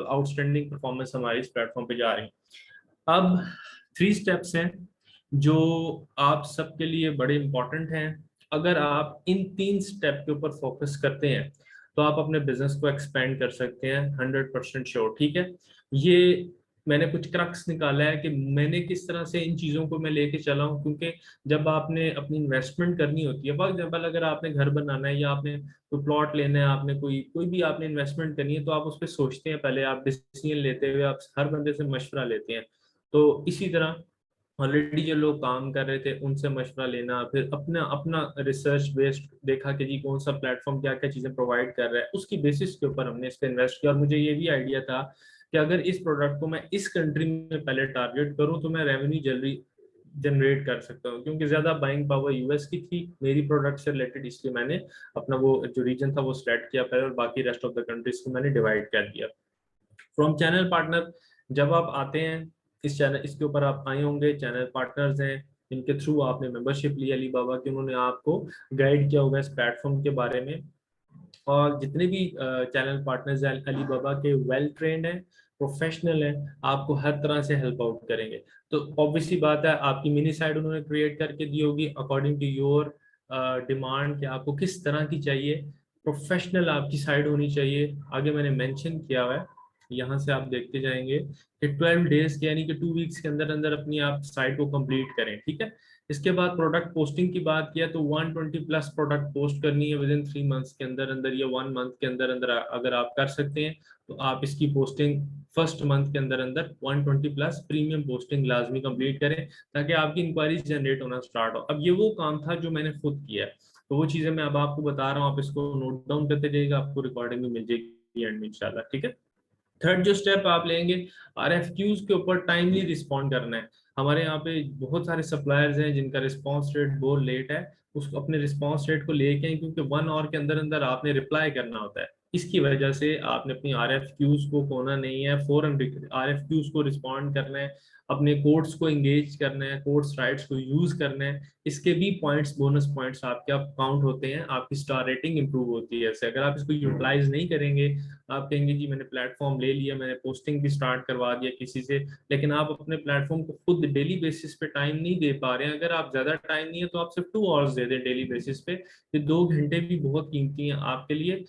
Outstanding performance हमारी इस platform पे जा रही है। अब 3 स्टेप्स हैं जो आप सबके लिए बड़े इंपॉर्टेंट हैं। अगर आप इन 3 स्टेप के ऊपर फोकस करते हैं तो आप अपने बिजनेस को एक्सपेंड कर सकते हैं, 100% श्योर। ठीक है, ये मैंने कुछ क्रक्स निकाला है कि मैंने किस तरह से इन चीज़ों को मैं लेके चला हूँ, क्योंकि जब आपने अपनी इन्वेस्टमेंट करनी होती है, फॉर एग्जाम्पल अगर आपने घर बनाना है या आपने कोई प्लॉट लेना है, आपने कोई कोई भी आपने इन्वेस्टमेंट करनी है, तो आप उस पर सोचते हैं, पहले आप डिसीजन लेते हुए आप हर बंदे से मशवरा लेते हैं। तो इसी तरह ऑलरेडी जो लोग काम कर रहे थे उनसे मशवरा लेना, फिर अपना अपना रिसर्च बेस्ड देखा कि जी कौन सा प्लेटफॉर्म क्या क्या चीज़ें प्रोवाइड कर रहा है, उसकी बेसिस के ऊपर हमने इस पर इन्वेस्ट किया। और मुझे ये भी आइडिया था कि अगर इस प्रोडक्ट को मैं इस कंट्री में पहले टारगेट करूं तो मैं रेवेन्यू जल्दी जनरेट कर सकता हूँ, क्योंकि ज्यादा बाइंग पावर यूएस की थी मेरी प्रोडक्ट से रिलेटेड, इसलिए मैंने अपना वो जो रीजन था वो सिलेक्ट किया पहले, और बाकी रेस्ट ऑफ द कंट्रीज को मैंने डिवाइड कर दिया। फ्रॉम चैनल पार्टनर, जब आप आते हैं इस चैनल, इसके ऊपर आप आए होंगे, चैनल पार्टनर्स हैं, इनके थ्रू आपने मेंबरशिप ली अलीबाबा की, उन्होंने आपको गाइड किया होगा इस प्लेटफॉर्म के बारे में। और जितने भी चैनल पार्टनर्स हैं अलीबाबा के, वेल ट्रेंड हैं, प्रोफेशनल हैं, आपको हर तरह से हेल्प आउट करेंगे। तो ऑब्वियसली बात है, आपकी मिनी साइट उन्होंने क्रिएट करके दी होगी अकॉर्डिंग टू योर डिमांड कि आपको किस तरह की चाहिए। प्रोफेशनल आपकी साइट होनी चाहिए, आगे मैंने मेंशन किया हुआ है, यहाँ से आप देखते जाएंगे कि 12 डेज के यानी कि 2 वीक्स के अंदर अंदर अपनी आप साइट को कंप्लीट करें। ठीक है, इसके बाद प्रोडक्ट पोस्टिंग की बात किया तो 120 प्लस प्रोडक्ट पोस्ट करनी है विद इन 3 मंथ्स के अंदर अंदर या 1 मंथ के अंदर अंदर। अगर आप कर सकते हैं तो आप इसकी पोस्टिंग फर्स्ट मंथ के अंदर अंदर 120 प्लस प्रीमियम पोस्टिंग लाजमी कंप्लीट करें, ताकि आपकी इंक्वायरीज जनरेट होना स्टार्ट हो। अब ये वो काम था जो मैंने खुद किया है, तो वो चीजें मैं अब आपको बता रहा हूँ, आप इसको नोट डाउन करते जाइएगा, आपको रिकॉर्डिंग भी मिल जाएगी एंड में इंशाल्लाह। ठीक है, थर्ड जो स्टेप आप लेंगे, RFQs के ऊपर टाइमली रिस्पॉन्ड करना है। हमारे यहाँ पे बहुत सारे सप्लायर्स हैं जिनका रिस्पॉन्स रेट बहुत लेट है, उसको अपने रिस्पॉन्स रेट को लेके आए, क्योंकि 1 आवर के अंदर अंदर आपने रिप्लाई करना होता है। इसकी वजह से आपने अपनी RFQs को खोना नहीं है, फौरन RFQs को रिस्पॉन्ड करना है, अपने कोड्स को एंगेज करना है, कोड्स राइट्स को यूज करना है। इसके भी पॉइंट्स, बोनस पॉइंट्स आपके आप काउंट होते हैं, आपकी स्टार रेटिंग इंप्रूव होती है। ऐसे अगर आप इसको यूटिलाइज नहीं करेंगे, आप कहेंगे जी मैंने प्लेटफॉर्म ले लिया, मैंने पोस्टिंग भी स्टार्ट करवा दिया किसी से, लेकिन आप अपने प्लेटफॉर्म को खुद डेली बेसिस पे टाइम नहीं दे पा रहे हैं। अगर आप ज्यादा टाइम नहीं है तो आप सिर्फ 2 आवर्स दे दें डेली बेसिस पे, ये 2 घंटे भी बहुत कीमती हैं आपके लिए,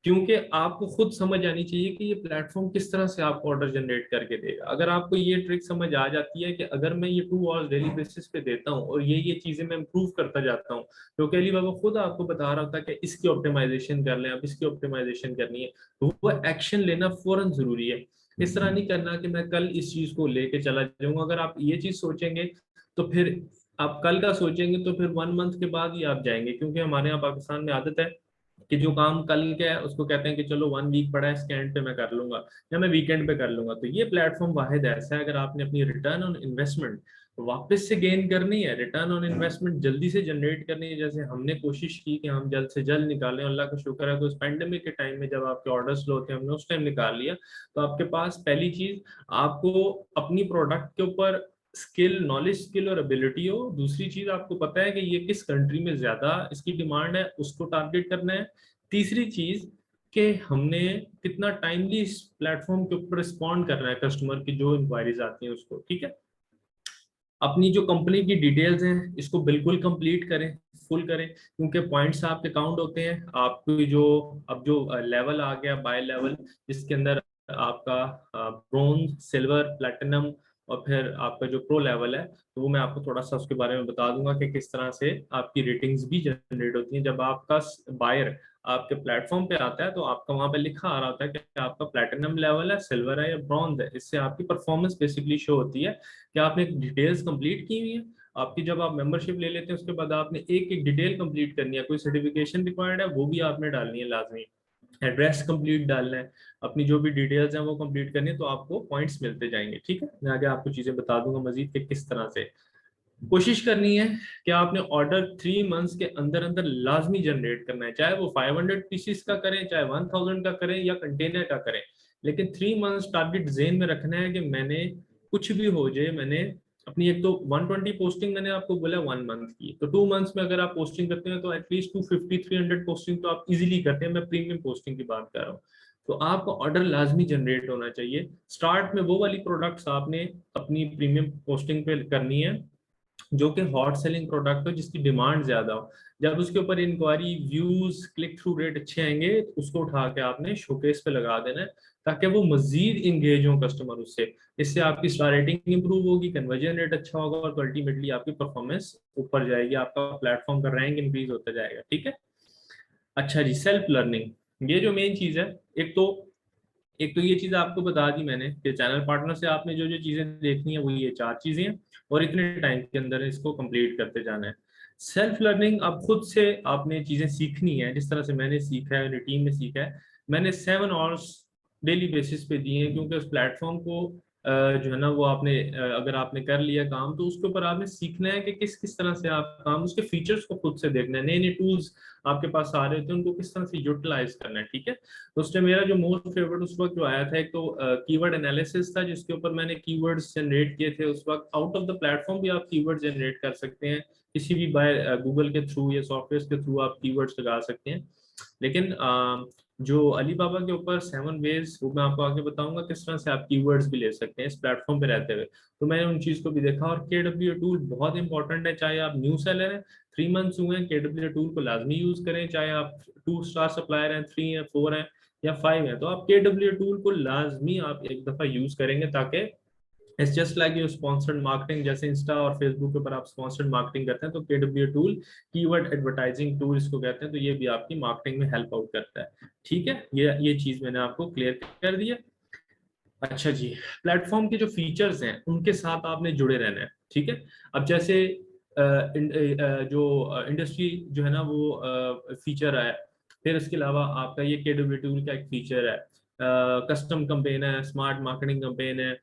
क्योंकि आपको खुद समझ आनी चाहिए कि ये प्लेटफॉर्म किस तरह से आपको ऑर्डर जनरेट करके देगा। अगर आपको ये ट्रिक समझ आ जाती है कि अगर मैं ये 2 आवर्स डेली बेसिस पे देता हूँ और ये चीजें मैं इंप्रूव करता जाता हूँ, क्योंकि अली बाबा खुद आपको बता रहा था कि इसकी ऑप्टिमाइजेशन कर लें, अब इसकी ऑप्टिमाइजेशन करनी है, तो वो एक्शन लेना फौरन जरूरी है। इस तरह नहीं करना कि मैं कल इस चीज को लेके चला जाऊंगा। अगर आप ये चीज सोचेंगे तो फिर आप कल का सोचेंगे तो फिर 1 मंथ के बाद ही आप जाएंगे, क्योंकि हमारे यहाँ पाकिस्तान में आदत है कि जो काम कल के है उसको कहते हैं कि चलो 1 वीक पड़ा है, इसके एंड पे मैं कर लूंगा या मैं वीकेंड पे कर लूंगा। तो ये प्लेटफॉर्म वाहिद ऐसा है, अगर आपने अपनी रिटर्न ऑन इन्वेस्टमेंट वापस से गेन करनी है, रिटर्न ऑन इन्वेस्टमेंट जल्दी से जनरेट करनी है, जैसे हमने कोशिश की कि हम जल्द से जल्द निकालें, अल्लाह का शुक्र है कि उस पेंडेमिक के टाइम में जब आपके ऑर्डर्स लो थे हमने उस टाइम निकाल लिया। तो आपके पास पहली चीज, आपको अपनी प्रोडक्ट के ऊपर स्किल, नॉलेज, स्किल और एबिलिटी हो। दूसरी चीज, आपको पता है कि ये किस कंट्री में ज्यादा इसकी डिमांड है, उसको टारगेट करना है। तीसरी चीज कि हमने कितना टाइमली इस प्लेटफॉर्म के ऊपर रिस्पॉन्ड करना है कस्टमर की जो इंक्वायरीज आती हैं उसको। ठीक है, अपनी जो कंपनी की डिटेल्स हैं इसको बिल्कुल कंप्लीट करें, फुल करें, क्योंकि पॉइंट्स आपके काउंट होते हैं। आपकी जो अब जो लेवल आ गया बाय लेवल, जिसके अंदर आपका ब्रोंज, सिल्वर, प्लेटिनम और फिर आपका जो प्रो लेवल है, तो वो मैं आपको थोड़ा सा उसके बारे में बता दूंगा कि किस तरह से आपकी रेटिंग्स भी जनरेट होती हैं। जब आपका बायर आपके प्लेटफॉर्म पे आता है तो आपका वहां पे लिखा आ रहा होता है कि आपका प्लेटिनम लेवल है, सिल्वर है या ब्रॉन्ज है। इससे आपकी परफॉर्मेंस बेसिकली शो होती है कि आपने डिटेल्स कंप्लीट की हुई है। आपकी जब आप मेंबरशिप ले लेते हैं उसके बाद आपने एक एक डिटेल कंप्लीट करनी है, कोई सर्टिफिकेशन रिक्वायर्ड है वो भी आपने डालनी है लाजमी, एड्रेस कंप्लीट डालना है, अपनी जो भी डिटेल्स हैं वो कंप्लीट करनी है, तो आपको पॉइंट्स मिलते जाएंगे। ठीक है, मैं आगे आपको चीजें बता दूंगा मजीद कि किस तरह से कोशिश करनी है कि आपने ऑर्डर 3 मंथ्स के अंदर अंदर लाजमी जनरेट करना है, चाहे वो 500 पीसीस का करें, चाहे 1000 का करें या कंटेनर का करें, लेकिन 3 मंथ्स टारगेट जेन में रखना है कि मैंने कुछ भी हो जाए, मैंने अपनी एक तो 120 पोस्टिंग मैंने आपको बोला 1 मंथ की, तो 2 मंथ्स में अगर आप पोस्टिंग करते हैं तो एटलीस्ट 250 300 पोस्टिंग तो आप इजीली करते हैं। मैं प्रीमियम पोस्टिंग की बात कर रहा हूँ। तो आपका ऑर्डर लाजमी जनरेट होना चाहिए। स्टार्ट में वो वाली प्रोडक्ट्स आपने अपनी प्रीमियम पोस्टिंग पे करनी है जो कि हॉट सेलिंग प्रोडक्ट हो, जिसकी डिमांड ज्यादा हो। जब उसके ऊपर enquiry, views, click through rate अच्छे आएंगे तो उसको उठा के आपने शोकेस पे लगा देना है, ताकि वो मजीद इंगेज हो कस्टमर उससे। इससे आपकी स्टार रेटिंग इंप्रूव होगी, कन्वर्जन रेट अच्छा होगा और अल्टीमेटली आपकी परफॉर्मेंस ऊपर जाएगी, आपका प्लेटफॉर्म का रैंक इंक्रीज होता जाएगा। ठीक है। अच्छा जी, सेल्फ लर्निंग, ये जो मेन चीज है, एक तो एक तो ये चीज आपको बता दी मैंने कि चैनल पार्टनर से आपने जो जो चीजें देखनी है वो ये चार चीजें हैं, और इतने टाइम के अंदर इसको कंप्लीट करते जाना है। सेल्फ लर्निंग, अब खुद से आपने चीजें सीखनी है, जिस तरह से मैंने सीखा है, मेरी टीम में सीखा है। मैंने 7 आवर्स डेली बेसिस पे दिए हैं, क्योंकि उस प्लेटफॉर्म को जो है ना वो आपने अगर आपने कर लिया काम, तो उसके ऊपर आपने सीखना है कि किस किस तरह से आप काम, उसके फीचर्स को खुद से देखना है, नए नए टूल्स आपके पास आ रहे होते हैं उनको किस तरह से यूटिलाइज करना है। ठीक है। तो उसमें मेरा जो मोस्ट फेवरेट उस वक्त जो आया था, एक तो कीवर्ड एनालिसिस था, जिसके ऊपर मैंने कीवर्ड्स जनरेट किए थे उस वक्त। आउट ऑफ द प्लेटफॉर्म भी आप कीवर्ड जनरेट कर सकते हैं, किसी भी बाय गूगल के थ्रू या सॉफ्टवेयर के थ्रू आप कीवर्ड्स लगा सकते हैं। लेकिन जो अलीबाबा के ऊपर 7 वेज, वो मैं आपको आगे बताऊंगा किस तरह से आप कीवर्ड्स भी ले सकते हैं इस प्लेटफॉर्म पे रहते हुए। तो मैंने उन चीज को भी देखा, और केडब्ल्यू टूल बहुत इंपॉर्टेंट है। चाहे आप न्यू सेलर हैं, 3 मंथ्स हुए हैं, केडब्ल्यू टूल को लाजमी यूज करें। चाहे आप 2 स्टार सप्लायर हैं, 3 हैं, 4 हैं या 5 हैं, तो आप केडब्ल्यू टूल को लाजमी आप एक दफा यूज करेंगे, ताकि it's just like you sponsored marketing, जैसे इंस्टा और फेसबुक के ऊपर आप स्पॉन्सर्ड मार्केटिंग करते हैं, तो केडब्ल्यू टूल कीवर्ड एडवर्टाइजिंग टूल इसको कहते हैं, तो ये भी आपकी मार्केटिंग में हेल्प आउट करता है। ठीक है, ये चीज मैंने आपको क्लियर कर दी है। अच्छा जी, प्लेटफॉर्म के जो फीचर्स हैं उनके साथ आपने जुड़े रहना है। ठीक है। अब जैसे जो इंडस्ट्री जो है ना वो फीचर है, फिर उसके अलावा आपका ये केडब्ल्यू टूल का एक फीचर है, कस्टम कैंपेन है, स्मार्ट मार्केटिंग कैंपेन है,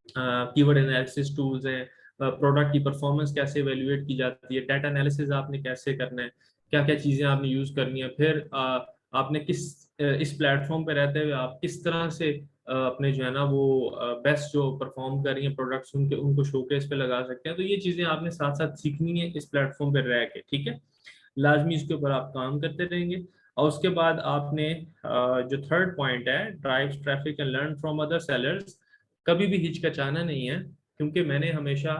कीवर्ड एनालिसिस टूल्स हैं, प्रोडक्ट की परफॉर्मेंस कैसे एवेल्युएट की जाती है, डाटा एनालिसिस आपने कैसे करना है, क्या क्या चीज़ें आपने यूज़ करनी है, फिर आपने इस प्लेटफॉर्म पे रहते हुए आप किस तरह से अपने जो है ना वो बेस्ट जो परफॉर्म कर रही हैं प्रोडक्ट्स उनके उनको शोकेस पे लगा सकते हैं। तो ये चीज़ें आपने साथ साथ सीखनी है इस प्लेटफॉर्म पे रह के। ठीक है। लाजमी इसके ऊपर आप काम करते रहेंगे। और उसके बाद आपने जो थर्ड पॉइंट है, drive traffic and learn from other sellers, कभी भी हिचकिचाना नहीं है, क्योंकि मैंने हमेशा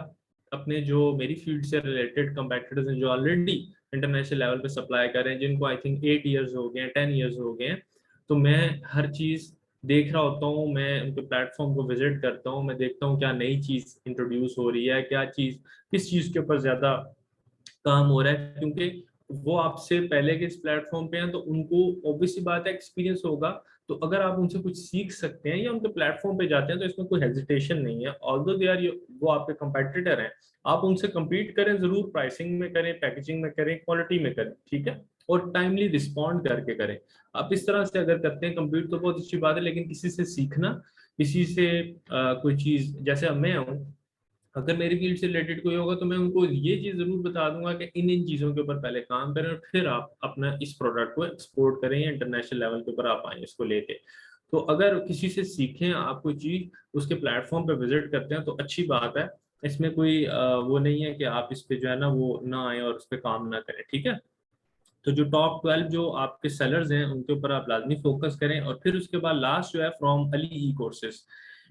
अपने जो मेरी फील्ड से रिलेटेड कंपेटिटर्स हैं जो ऑलरेडी इंटरनेशनल लेवल पे सप्लाई कर रहे हैं, जिनको आई थिंक 8 ईयर्स हो गए हैं, 10 ईयर्स हो गए हैं, तो मैं हर चीज़ देख रहा होता हूँ, मैं उनके प्लेटफॉर्म को विजिट करता हूँ, मैं देखता हूँ क्या नई चीज़ इंट्रोड्यूस हो रही है, क्या चीज़ किस चीज़ के ऊपर ज़्यादा काम हो रहा है, क्योंकि वो आपसे पहले के इस प्लेटफॉर्म पे हैं, तो उनको ऑब्वियस सी बात है एक्सपीरियंस होगा। तो अगर आप उनसे कुछ सीख सकते हैं या उनके प्लेटफॉर्म पे जाते हैं, तो इसमें कोई हेजिटेशन नहीं है। ऑल्दो दे आर, वो आपके कंपेटिटर हैं, आप उनसे compete करें जरूर, प्राइसिंग में करें, पैकेजिंग में करें, क्वालिटी में करें। ठीक है। और टाइमली रिस्पॉन्ड करके करें। आप इस तरह से अगर करते हैं compete, तो बहुत अच्छी बात है, लेकिन किसी से सीखना, किसी से कोई चीज, जैसे अब मैं हूँ, अगर मेरी फील्ड से रिलेटेड कोई होगा तो मैं उनको ये चीज जरूर बता दूंगा कि इन इन चीजों के ऊपर पहले काम करें, और फिर आप अपना इस प्रोडक्ट को एक्सपोर्ट करें या इंटरनेशनल लेवल के ऊपर आप आए इसको लेके। तो अगर किसी से सीखें आप कोई चीज, उसके प्लेटफॉर्म पे विजिट करते हैं, तो अच्छी बात है। इसमें कोई वो नहीं है कि आप इस पे जो है ना वो ना आए और उस पर काम ना करें। ठीक है। तो जो टॉप 12 जो आपके सेलर्स हैं उनके ऊपर आप लाजमी फोकस करें, और फिर उसके बाद लास्ट जो है फ्रॉम अली ई कोर्सेज,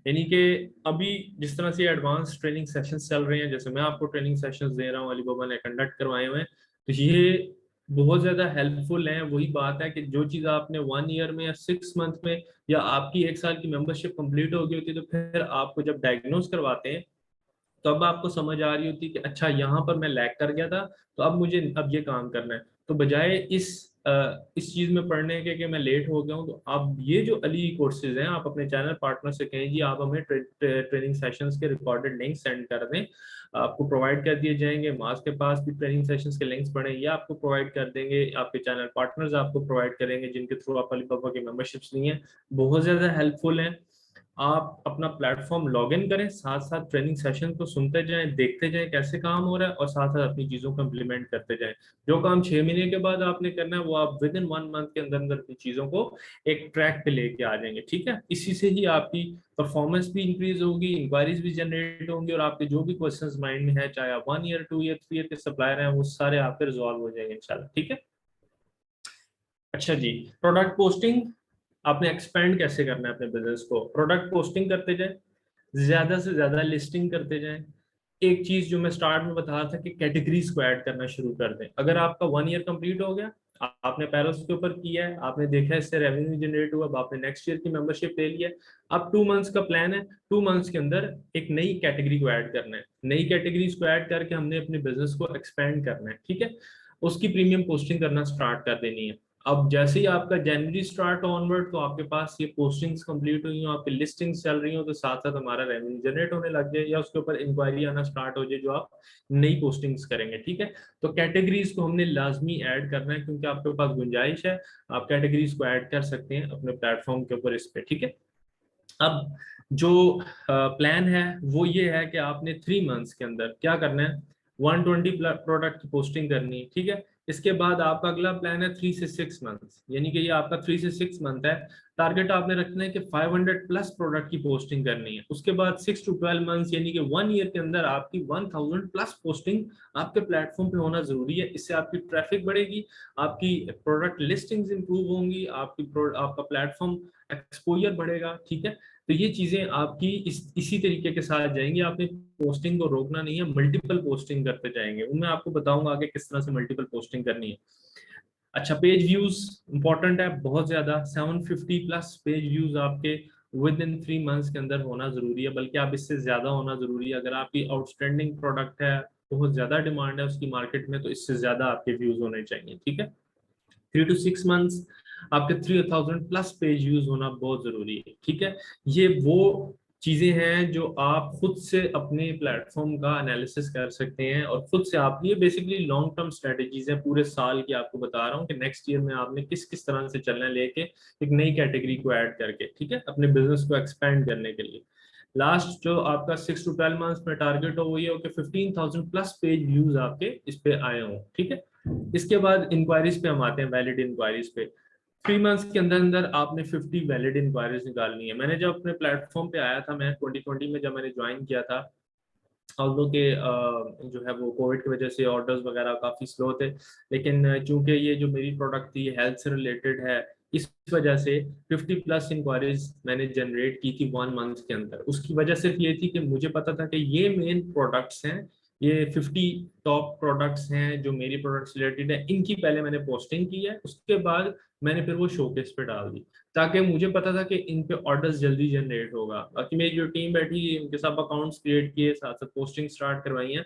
यानी कि अभी जिस तरह से एडवांस ट्रेनिंग सेशंस चल रहे हैं, जैसे मैं आपको ट्रेनिंग सेशंस दे रहा हूँ, अलीबाबा ने कंडक्ट करवाए हुए हैं, तो ये बहुत ज़्यादा हेल्पफुल हैं। वही बात है कि जो चीज़ आपने 1 ईयर में या 6 मंथ में या आपकी 1 साल की मेंबरशिप कंप्लीट हो गई होती है, तो फिर आपको जब डायग्नोज करवाते हैं, तो अब आपको समझ आ रही होती कि अच्छा यहाँ पर मैं लैग कर गया था, तो अब मुझे अब ये काम करना है। तो बजाय इस चीज में पढ़ने के कि मैं लेट हो गया हूँ, तो आप ये जो अली कोर्सेज हैं, आप अपने चैनल पार्टनर से कहें जी आप हमें ट्रेनिंग सेशंस के रिकॉर्डेड लिंक सेंड कर दें, आपको प्रोवाइड कर दिए जाएंगे। मास के पास भी ट्रेनिंग सेशंस के लिंक्स पड़े, ये आपको प्रोवाइड कर देंगे, आपके चैनल पार्टनर्स आपको प्रोवाइड करेंगे जिनके थ्रू आप अलीबाबा की मेंबरशिप्स ली हैं। बहुत ज्यादा हेल्पफुल हैं। आप अपना प्लेटफॉर्म लॉग इन करें, साथ साथ ट्रेनिंग सेशन को सुनते जाएं, देखते जाएं कैसे काम हो रहा है, और साथ साथ अपनी चीज़ों को इम्प्लीमेंट करते जाएं। जो काम 6 महीने के बाद आपने करना है, वो आप विद इन 1 मंथ के अंदर अंदर अपनी चीज़ों को एक ट्रैक पे लेके आ जाएंगे। ठीक है। इसी से ही आपकी परफॉर्मेंस भी इंक्रीज होगी, इंक्वायरीज भी जनरेट होंगी, और आपके जो भी क्वेश्चन माइंड में है, चाहे आप 1 ईयर, 2 ईयर, 3 ईयर के सप्लायर हैं, वो सारे आपके रिजॉल्व हो जाएंगे इंशाल्लाह। ठीक है। अच्छा जी, प्रोडक्ट पोस्टिंग, आपने एक्सपेंड कैसे करना है अपने बिजनेस को, प्रोडक्ट पोस्टिंग करते जाए, ज्यादा से ज्यादा लिस्टिंग करते जाएं। एक चीज जो मैं स्टार्ट में बता रहा था कि कैटेगरीज को ऐड करना शुरू कर दें। अगर आपका 1 ईयर कंप्लीट हो गया, आपने पैरों के ऊपर किया है, आपने देखा है इससे रेवेन्यू जनरेट हुआ, अब आपने नेक्स्ट ईयर की मेंबरशिप ले लिया है, अब 2 मंथ्स का प्लान है, 2 मंथ्स के अंदर एक नई कैटेगरी को ऐड करना है, नई कैटेगरीज को ऐड करके हमने अपने बिजनेस को एक्सपेंड करना है, ठीक है। उसकी प्रीमियम पोस्टिंग करना स्टार्ट कर देनी है। अब जैसे ही आपका जनवरी स्टार्ट ऑनवर्ड, तो आपके पास ये पोस्टिंग्स कंप्लीट हुई हो, आपकी लिस्टिंग्स चल रही हो, तो साथ साथ हमारा रेवेन्यू जनरेट होने लग जाए या उसके ऊपर इंक्वायरी आना स्टार्ट हो जाए जो आप नई पोस्टिंग्स करेंगे, ठीक है। तो कैटेगरीज को हमने लाजमी ऐड करना है, क्योंकि आपके पास गुंजाइश है, आप कैटेगरीज को ऐड कर सकते हैं अपने प्लेटफॉर्म के ऊपर इस पे, ठीक है। अब जो प्लान है वो ये है कि आपने 3 मंथ्स के अंदर क्या करना है, 120 प्रोडक्ट की पोस्टिंग करनी है, ठीक है। इसके बाद आपका अगला प्लान है 3 से 6 मंथ्स, यानी कि ये आपका 3 से 6 मंथ है। टारगेट आपने रखना है कि 500 प्लस प्रोडक्ट की पोस्टिंग करनी है। उसके बाद 6 to 12 मंथ्स यानी कि 1 ईयर के अंदर आपकी 1000 प्लस पोस्टिंग आपके प्लेटफॉर्म पे होना जरूरी है। इससे आपकी ट्रैफिक बढ़ेगी, आपकी प्रोडक्ट लिस्टिंग्स इंप्रूव होंगी, आपका प्लेटफॉर्म एक्सपोजर बढ़ेगा, ठीक है। तो ये चीजें आपकी इसी तरीके के साथ जाएंगी। आपने पोस्टिंग को रोकना नहीं है, मल्टीपल पोस्टिंग करते जाएंगे। मैं आपको बताऊंगा आगे किस तरह से मल्टीपल पोस्टिंग करनी है। अच्छा, पेज व्यूज इंपॉर्टेंट है बहुत ज्यादा। 750 प्लस पेज व्यूज आपके विद इन 3 मंथ्स के अंदर होना जरूरी है, बल्कि आप इससे ज्यादा होना जरूरी है। अगर आपकी आउटस्टैंडिंग प्रोडक्ट है, बहुत ज्यादा डिमांड है उसकी मार्केट में, तो इससे ज्यादा आपके व्यूज होने चाहिए, ठीक है। 3 to 6 मंथ्स आपके 3000 प्लस पेज यूज होना बहुत जरूरी है, ठीक है। ये वो चीजें हैं जो आप खुद से अपने प्लेटफॉर्म का एनालिसिस कर सकते हैं और खुद से आप, ये बेसिकली लॉन्ग टर्म स्ट्रेटेजीज हैं पूरे साल की। आपको बता रहा हूँ कि नेक्स्ट ईयर में आपने किस किस तरह से चलना है, लेके एक नई कैटेगरी को ऐड करके, ठीक है, अपने बिजनेस को एक्सपेंड करने के लिए। लास्ट जो आपका 6 to 12 मंथ्स में टारगेट हो, वो ये हो कि 15,000 प्लस पेज व्यूज आपके इस पे आए हों, ठीक है। इसके बाद इंक्वायरीज पे हम आते हैं, वैलिड इंक्वायरीज पे। 3 मंथ्स के अंदर अंदर आपने 50 वैलिड इंक्वायरीज निकालनी है। मैंने जब अपने प्लेटफॉर्म पे आया था, मैं 2020 में जब मैंने ज्वाइन किया था, ऑल्दो के जो है वो कोविड की वजह से ऑर्डर्स वगैरह काफ़ी स्लो थे, लेकिन चूंकि ये जो मेरी प्रोडक्ट थी हेल्थ से रिलेटेड है, इस वजह से 50 प्लस इंक्वायरीज मैंने जनरेट की थी 1 मंथ के अंदर। उसकी वजह सिर्फ ये थी कि मुझे पता था कि ये मेन प्रोडक्ट्स हैं, ये 50 टॉप प्रोडक्ट्स हैं जो मेरी प्रोडक्ट्स रिलेटेड है, इनकी पहले मैंने पोस्टिंग की है, उसके बाद मैंने फिर वो शोकेस पे डाल दी, ताकि मुझे पता था कि इन पे ऑर्डर्स जल्दी जनरेट होगा। बाकी मेरी जो टीम बैठी, उनके सब अकाउंट्स क्रिएट किए, साथ साथ पोस्टिंग स्टार्ट करवाई है,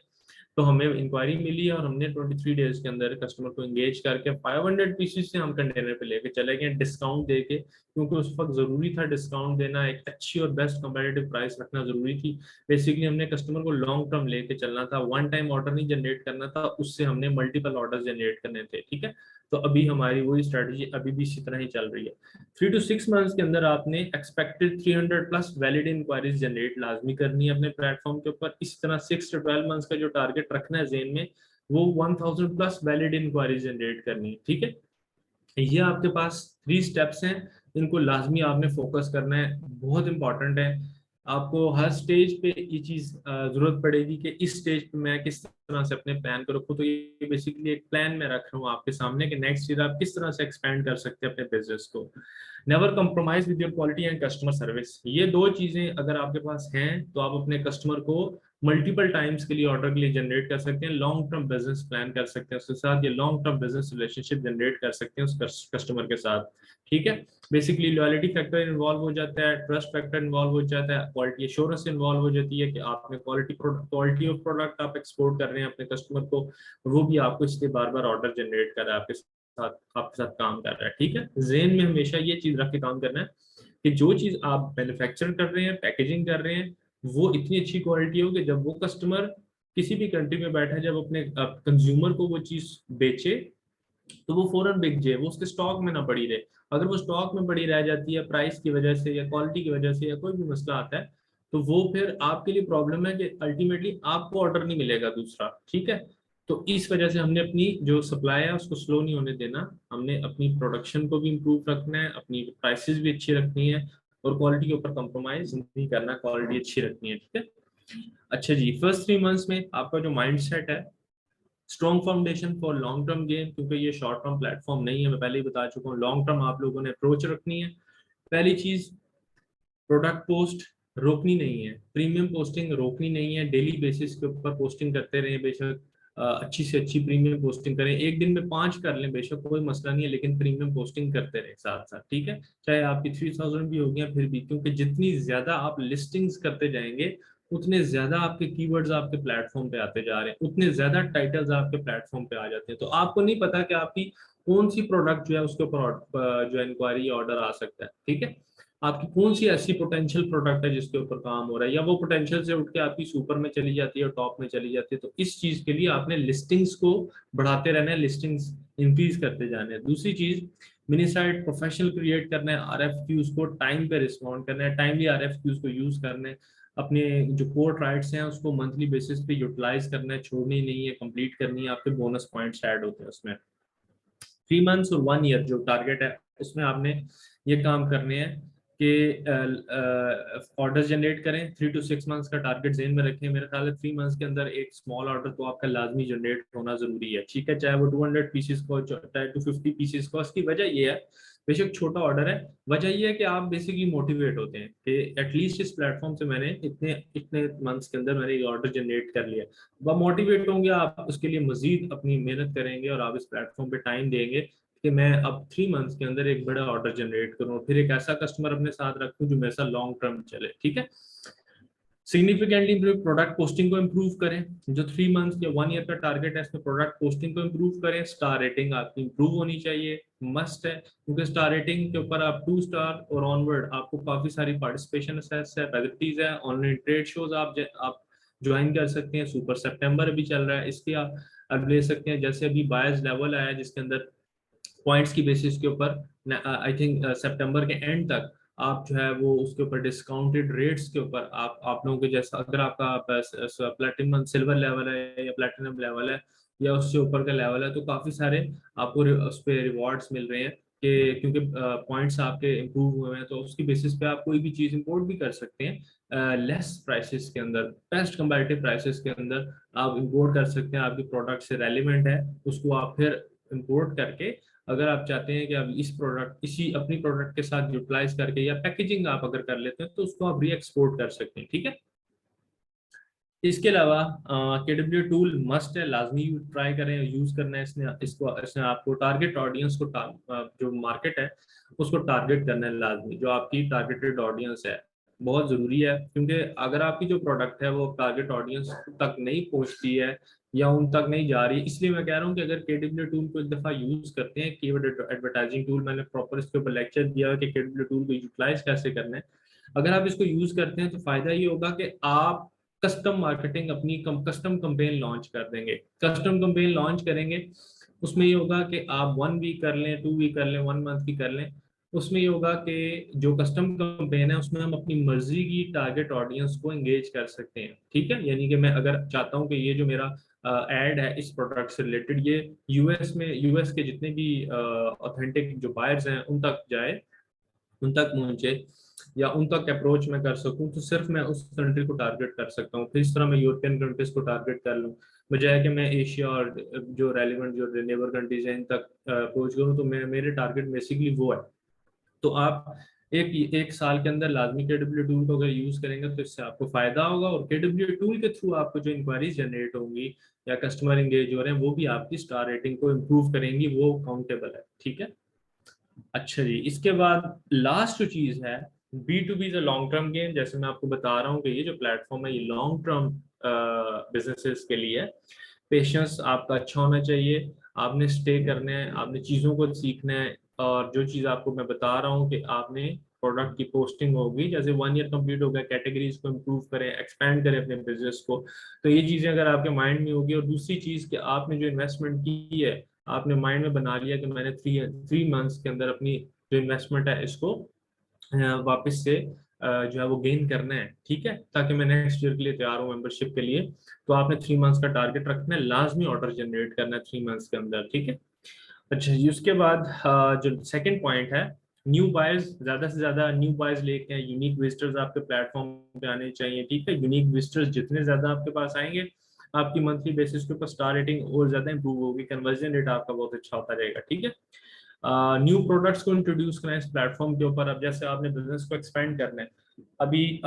तो हमें इंक्वायरी मिली और हमने 23 डेज के अंदर कस्टमर को एंगेज करके 500 पीसीस से हम कंटेनर पे लेके चले गए, डिस्काउंट देके, क्योंकि उस वक्त जरूरी था डिस्काउंट देना, एक अच्छी और बेस्ट कंपेटिटिव प्राइस रखना जरूरी थी। बेसिकली हमने कस्टमर को लॉन्ग टर्म लेके चलना था, वन टाइम ऑर्डर नहीं जनरेट करना था, उससे हमने मल्टीपल ऑर्डर जनरेट करने थे, ठीक है। तो अभी हमारी वही स्ट्रेटजी अभी भी इसी तरह ही चल रही है। 3 to 6 मंथ्स के अंदर आपने expected 300 plus valid enquiries generate लाजमी करनी है अपने प्लेटफॉर्म के ऊपर। इस तरह 6 to 12 मंथ्स का जो टारगेट रखना है जेन में, वो 1000 प्लस वैलिड इंक्वायरीज जनरेट करनी है, ठीक है। ये आपके पास 3 स्टेप्स हैं, इनको लाजमी आपने फोकस करना है, बहुत इंपॉर्टेंट है। आपको हर स्टेज पे ये चीज जरूरत पड़ेगी कि इस स्टेज पे मैं किस तरह से अपने प्लान को रखूं। तो ये बेसिकली एक प्लान मैं रख रहा हूँ आपके सामने कि नेक्स्ट ईयर आप किस तरह से एक्सपेंड कर सकते हैं अपने बिजनेस को। Never compromise with your quality and customer service, ये दो चीजें अगर आपके पास हैं तो आप अपने कस्टमर को मल्टीपल टाइम्स के लिए ऑर्डर के लिए जनरेट कर सकते हैं, लॉन्ग टर्म बिजनेस प्लान कर सकते हैं उसके साथ, ये long term business relationship generate कर सकते हैं उस कस्टमर के साथ, ठीक है। बेसिकली लॉयल्टी फैक्टर इन्वॉल्व हो जाता है, ट्रस्ट फैक्टर इन्वॉल्व हो जाता है, क्वालिटी एश्योरेंस इन्वॉल्व हो जाती है कि आपने क्वालिटी ऑफ प्रोडक्ट आप एक्सपोर्ट कर रहे हैं अपने कस्टमर को, वो भी आपको इसलिए बार बार ऑर्डर जनरेट कर रहा है, आपके साथ काम कर रहा है, ठीक है। जेन में हमेशा ये चीज रख के काम करना है कि जो चीज आप मैन्युफैक्चर कर रहे हैं, पैकेजिंग कर रहे हैं, वो इतनी अच्छी क्वालिटी हो कि जब वो कस्टमर किसी भी कंट्री में बैठा है, जब अपने कंज्यूमर को वो चीज बेचे, तो वो फौरन बिक जाए, वो उसके स्टॉक में ना पड़ी रहे। अगर वो स्टॉक में पड़ी रह जाती है प्राइस की वजह से या क्वालिटी की वजह से या कोई भी मसला आता है, तो वो फिर आपके लिए प्रॉब्लम है कि अल्टीमेटली आपको ऑर्डर नहीं मिलेगा दूसरा, ठीक है। तो इस वजह से हमने अपनी जो सप्लाई है उसको स्लो नहीं होने देना, हमने अपनी प्रोडक्शन को भी इम्प्रूव रखना है, अपनी प्राइसेस भी अच्छी रखनी है और क्वालिटी के ऊपर कंप्रोमाइज नहीं करना, क्वालिटी अच्छी रखनी है, ठीक है। अच्छा जी, फर्स्ट 3 मंथ्स में आपका जो माइंड सेट है, strong foundation for long term game, क्योंकि ये शॉर्ट टर्म प्लेटफॉर्म नहीं है, मैं पहले ही बता चुका हूँ, लॉन्ग टर्म आप लोगों ने अप्रोच रखनी है। पहली चीज, प्रोडक्ट पोस्ट रोकनी नहीं है, प्रीमियम पोस्टिंग रोकनी नहीं है, डेली बेसिस के ऊपर पोस्टिंग करते रहें, बेशक अच्छी से अच्छी प्रीमियम पोस्टिंग करें, एक दिन में 5 कर लें बेशक कोई मसला नहीं है, लेकिन प्रीमियम पोस्टिंग करते रहें साथ साथ, ठीक है, चाहे आपकी 3000 भी हो गया फिर भी, क्योंकि जितनी ज्यादा आप लिस्टिंग्स करते जाएंगे उतने ज्यादा आपके कीवर्ड्स आपके प्लेटफॉर्म पे आते जा रहे हैं, उतने ज्यादा टाइटल्स आपके प्लेटफॉर्म पे आ जाते हैं, तो आपको नहीं पता कि आपकी कौन सी प्रोडक्ट जो है उसके ऊपर जो इंक्वायरी ऑर्डर आ सकता है, ठीक है, आपकी कौन सी ऐसी पोटेंशियल प्रोडक्ट है जिसके ऊपर काम हो रहा है, या वो पोटेंशियल से उठ के आपकी सुपर में चली जाती है और टॉप में चली जाती है, तो इस चीज के लिए आपने लिस्टिंग्स को बढ़ाते रहना है, लिस्टिंग्स इंक्रीज करते जाने हैं। दूसरी चीज, मिनी साइट प्रोफेशनल क्रिएट करना है, आरएफक्यूज को टाइम पे रिस्पॉन्ड करना है, टाइमली आरएफक्यूज को यूज करना है, अपने जो कोर्ट राइट्स हैं उसको मंथली बेसिस पे यूटिलाइज करना है, छोड़नी नहीं है, कंप्लीट करनी है, आपके बोनस पॉइंट्स ऐड होते हैं उसमें। 3 मंथ्स और 1 ईयर जो टारगेट है उसमें आपने ये काम करने हैं कि ऑर्डर जनरेट करें, 3 to 6 मंथ्स का टारगेट जेन में रखें, मेरे ख्याल है 3 मंथ्स के अंदर एक स्मॉल ऑर्डर तो आपका लाजमी जनरेट होना जरूरी है, ठीक है, चाहे वो 200 पीसेस को चाहे 250 पीसेस को। उसकी वजह ये है, बेशक छोटा ऑर्डर है, वजह ये है कि आप बेसिकली मोटिवेट होते हैं कि एटलीस्ट इस प्लेटफॉर्म से मैंने इतने इतने मंथ्स के अंदर मैंने ये ऑर्डर जनरेट कर लिया, वह मोटिवेट होंगे, आप उसके लिए मजीद अपनी मेहनत करेंगे और आप इस प्लेटफॉर्म पे टाइम देंगे कि मैं अब 3 मंथ्स के अंदर एक बड़ा ऑर्डर जनरेट करूँ, फिर एक ऐसा कस्टमर अपने साथ रखूं जो मेरे साथ लॉन्ग टर्म चले, ठीक है। सिग्निफिकेंटली इम्प्रूव प्रोडक्ट पोस्टिंग को इम्प्रूव करें, जो 3 मंथ्स या 1 ईयर का टारगेट है इसमें प्रोडक्ट पोस्टिंग को इम्प्रूव करें, स्टार रेटिंग आपकी इम्प्रूव होनी चाहिए, मस्ट है, क्योंकि स्टार रेटिंग के ऊपर आप 2 स्टार और ऑनवर्ड आपको काफी सारी पार्टिसिपेशन है, फैसिलिटीज है, ऑनलाइन ट्रेड शोज आप ज्वाइन कर सकते हैं, सुपर सितंबर अभी चल रहा है, इसके आप अब ले सकते हैं, जैसे अभी बायर्स लेवल आया है जिसके अंदर पॉइंट्स की बेसिस के ऊपर आई थिंक सितंबर के एंड तक आप जो है वो उसके ऊपर डिस्काउंटेड रेट्स के ऊपर आप लोगों के जैसा, अगर आपका प्लेटिनम सिल्वर लेवल है या प्लेटिनम लेवल है या उससे ऊपर का लेवल है, तो काफी सारे आपको उस पर रिवॉर्ड्स मिल रहे हैं कि क्योंकि पॉइंट्स आपके इम्प्रूव हुए हैं, तो उसकी बेसिस पे आप कोई भी चीज इंपोर्ट भी कर सकते हैं लेस प्राइसेस के अंदर, बेस्ट कंपैरेटिव प्राइसेस के अंदर आप इंपोर्ट कर सकते हैं, आपकी प्रोडक्ट से रेलिवेंट है उसको आप फिर इंपोर्ट करके, अगर आप चाहते हैं कि आप इस प्रोडक्ट इसी अपनी प्रोडक्ट के साथ यूटिलाइज करके या पैकेजिंग आप अगर कर लेते हैं तो उसको आप री एक्सपोर्ट कर सकते हैं, ठीक है। इसके अलावा केडब्ल्यू टूल मस्ट है, लाजमी ट्राई करें, यूज करना है, इसने आपको टारगेट ऑडियंस को जो मार्केट है उसको टारगेट करना है, लाजमी जो आपकी टारगेटेड ऑडियंस है बहुत जरूरी है, क्योंकि अगर आपकी जो प्रोडक्ट है वो टारगेट ऑडियंस तक नहीं पहुंचती है या उन तक नहीं जा रही, इसलिए मैं कह रहा हूँ कि अगर केडब्ल्यू टूल को एक दफा यूज करते हैं, कीवर्ड एडवर्टाइजिंग टूल, मैंने प्रॉपर इसके ऊपर लेक्चर दिया है कि केडब्ल्यू टूल को यूटिलाइज कैसे करना है, अगर आप इसको यूज करते हैं तो फायदा ये होगा कि आप कस्टम मार्केटिंग अपनी कस्टम कंपेन लॉन्च कर देंगे, कस्टम कंपेन लॉन्च करेंगे, उसमें ये होगा कि आप 1 वीक कर लें, 2 वीक कर लें, 1 मंथ की कर लें, उसमें ये होगा कि जो कस्टम कंपेन है उसमें हम अपनी मर्जी की टारगेट ऑडियंस को एंगेज कर सकते हैं, ठीक है, यानी कि मैं अगर चाहता हूं कि ये जो मेरा एड है इस प्रोडक्ट से रिलेटेड ये यूएस के जितने भी ऑथेंटिक जो बायर्स हैं उन तक जाए, उन तक पहुंचे या उन तक अप्रोच मैं कर सकूं, तो सिर्फ मैं उस कंट्री को टारगेट कर सकता हूँ, फिर इस तरह मैं यूरोपियन कंट्रीज को टारगेट कर लूँ, बजाय कि मैं एशिया और जो रेलिवेंट जो नेबर कंट्रीज हैं इन तक अप्रोच करूँ, तो मैं मेरे टारगेट बेसिकली वो है। तो आप एक एक साल के अंदर लाजमी केडब्ल्यू टूल को अगर यूज करेंगे तो इससे आपको फायदा होगा, और केडब्ल्यू टूल के थ्रू आपको जो इंक्वायरीज जनरेट होंगी या कस्टमर एंगेज हो रहे हैं वो भी आपकी स्टार रेटिंग को इम्प्रूव करेंगी, वो काउंटेबल है, ठीक है। अच्छा जी, इसके बाद लास्ट जो चीज है, B2B जो लॉन्ग टर्म गेम, जैसे मैं आपको बता रहा हूँ कि ये जो प्लेटफॉर्म है ये लॉन्ग टर्म बिजनेसेस के लिए है, पेशेंस आपका अच्छा होना चाहिए, आपने स्टे करना है, आपने चीज़ों को सीखना है, और जो चीज़ आपको मैं बता रहा हूँ कि आपने प्रोडक्ट की पोस्टिंग होगी, जैसे 1 ईयर कंप्लीट हो गया, कैटेगरीज को इम्प्रूव करें, एक्सपैंड करें अपने बिजनेस को, तो ये चीज़ें अगर आपके माइंड में होगी, और दूसरी चीज़ कि आपने जो इन्वेस्टमेंट की है आपने माइंड में बना लिया कि मैंने थ्री मंथ्स के अंदर अपनी जो इन्वेस्टमेंट है इसको वापस से जो है वो गेन करना है, ठीक है, ताकि मैं नेक्स्ट ईयर के लिए तैयार हूँ मेंबरशिप के लिए, तो आपने 3 मंथ्स का टारगेट रखना है, लाजमी ऑर्डर जनरेट करना है 3 मंथ्स के अंदर, ठीक है। अच्छा जी, उसके बाद जो सेकंड पॉइंट है, न्यू बायर्स, ज्यादा से ज्यादा न्यू बायर्स लेके हैं, यूनिक विजिटर्स आपके प्लेटफॉर्म पे आने चाहिए, ठीक है, यूनिक विजिटर्स जितने ज्यादा आपके पास आएंगे आपकी मंथली बेसिस के ऊपर स्टार रेटिंग और ज्यादा इंप्रूव होगी, कन्वर्जन रेट आपका बहुत अच्छा होता रहेगा, ठीक है। न्यू प्रोडक्ट्स को इंट्रोड्यूस करें इस प्लेटफॉर्म के ऊपर। अब जैसे आपने बिजनेस को एक्सपेंड करना है, अभी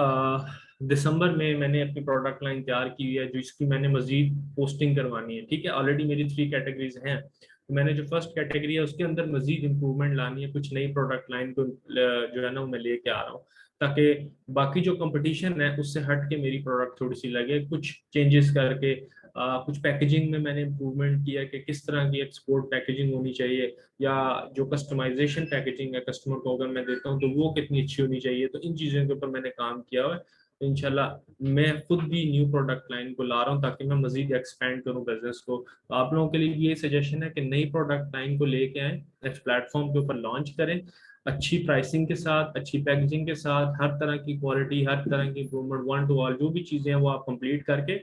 दिसंबर में मैंने अपनी प्रोडक्ट लाइन तैयार की हुई है जिसकी मैंने मजीद पोस्टिंग करवानी है, ठीक है। ऑलरेडी मेरी 3 कैटेगरीज हैं, तो मैंने जो फर्स्ट कैटेगरी है उसके अंदर मजीद इंप्रूवमेंट लानी है, कुछ नई प्रोडक्ट लाइन को जो है ना वो मैं लेके आ रहा हूँ, ताकि बाकी जो कंपटीशन है उससे हट के मेरी प्रोडक्ट थोड़ी सी लगे, कुछ चेंजेस करके। कुछ पैकेजिंग में मैंने इम्प्रूवमेंट किया कि किस तरह की एक्सपोर्ट पैकेजिंग होनी चाहिए, या जो कस्टमाइजेशन पैकेजिंग है कस्टमर को अगर मैं देता हूँ तो वो कितनी अच्छी होनी चाहिए। तो इन चीज़ों के ऊपर मैंने काम किया हुआ है। तो इंशाल्लाह मैं खुद भी न्यू प्रोडक्ट लाइन को ला रहा हूँ ताकि मैं मजीद एक्सपेंड करूँ बिजनेस को। तो आप लोगों के लिए ये सजेशन है कि नई प्रोडक्ट लाइन को लेके आए, इस प्लेटफॉर्म के ऊपर लॉन्च करें, अच्छी प्राइसिंग के साथ, अच्छी पैकेजिंग के साथ, हर तरह की क्वालिटी, हर तरह की इंप्रूवमेंट, वन टू ऑल जो भी चीज़ें हैं वो आप कंप्लीट करके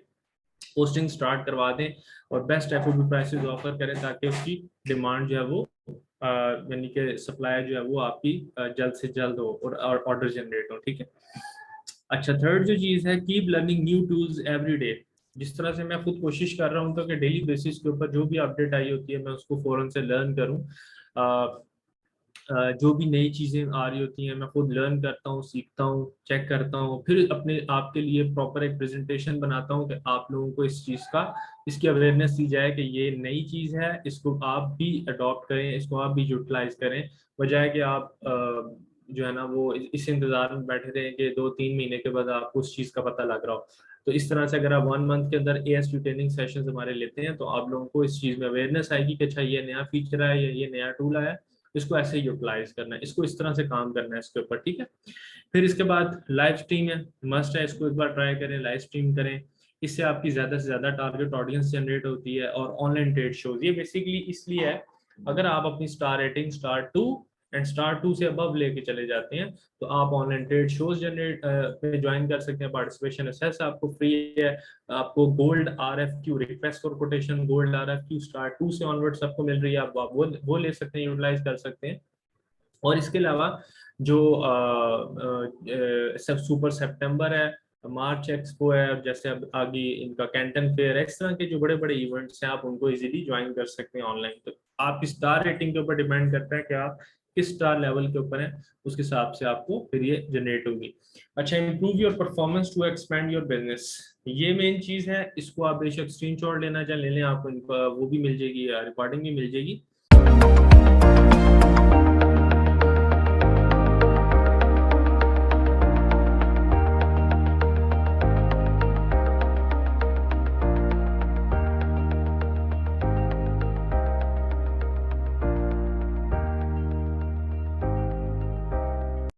पोस्टिंग स्टार्ट करवा दें और बेस्ट एफओबी प्राइसेस ऑफर करें ताकि उसकी डिमांड जो है वो यानी कि सप्लाई जो है वो आपकी जल्द से जल्द हो और ऑर्डर जनरेट हो, ठीक है। अच्छा, थर्ड जो चीज़ है, keep learning new tools every day. जिस तरह से मैं खुद कोशिश कर रहा हूँ तो कि डेली बेसिस के ऊपर जो भी अपडेट आई होती है मैं उसको फौरन से लर्न करूँ। जो भी नई चीज़ें आ रही होती हैं मैं खुद लर्न करता हूँ, सीखता हूँ, चेक करता हूँ, फिर अपने आप के लिए प्रॉपर एक प्रेजेंटेशन बनाता हूँ कि आप लोगों को इस चीज़ का, इसकी अवेयरनेस दी जाए कि ये नई चीज़ है, इसको आप भी अडॉप्ट करें, इसको आप भी यूटिलाइज करें, बजाय कि आप जो है ना वो इस इंतजार में बैठे रहें कि 2-3 महीने के बाद आपको उस चीज़ का पता लग रहा हो। तो इस तरह से अगर आप 1 मंथ के अंदर ASU ट्रेनिंग सेशन हमारे लेते हैं तो आप लोगों को इस चीज़ में अवेयरनेस आएगी कि अच्छा ये नया फीचर है या ये नया टूल आया है, इसको ऐसे यूटिलाइज करना है, इसको इस तरह से काम करना है इसके ऊपर, ठीक है। फिर इसके बाद लाइव स्ट्रीम है, मस्ट है, इसको एक बार ट्राई करें, लाइव स्ट्रीम करें। इससे आपकी ज़्यादा से ज़्यादा टारगेट ऑडियंस जनरेट होती है। और ऑनलाइन ट्रेड शोज, ये बेसिकली इसलिए है, अगर आप अपनी स्टार रेटिंग स्टार 2 से अबव लेके चले जाते हैं तो आप ऑनलाइन ट्रेड शोज जनरेट में ज्वाइन कर सकते हैं। पार्टिसिपेशन असेस आपको फ्री है। आपको gold RFQ, request for quotation gold RFQ star 2 से ऑनवर्ड्स आपको मिल रही है, आप वो ले सकते हैं, यूटिलाइज कर सकते हैं। और इसके अलावा जो सब सुपर सितंबर है, मार्च एक्सपो है, जैसे अब आगे इनका कैंटन फेयर है, इस तरह के जो बड़े बड़े इवेंट्स हैं आप उनको इजीली ज्वाइन कर सकते हैं ऑनलाइन। तो आप स्टार रेटिंग के ऊपर डिपेंड करता है कि आप किस स्टार लेवल के ऊपर हैं, उसके हिसाब से आपको फिर ये जनरेट होगी। अच्छा, improve your performance to expand your business, ये मेन चीज है। इसको आप बेशक स्क्रीनशॉट लेना चाहे ले लें, आपको वो भी मिल जाएगी, रिकॉर्डिंग भी मिल जाएगी।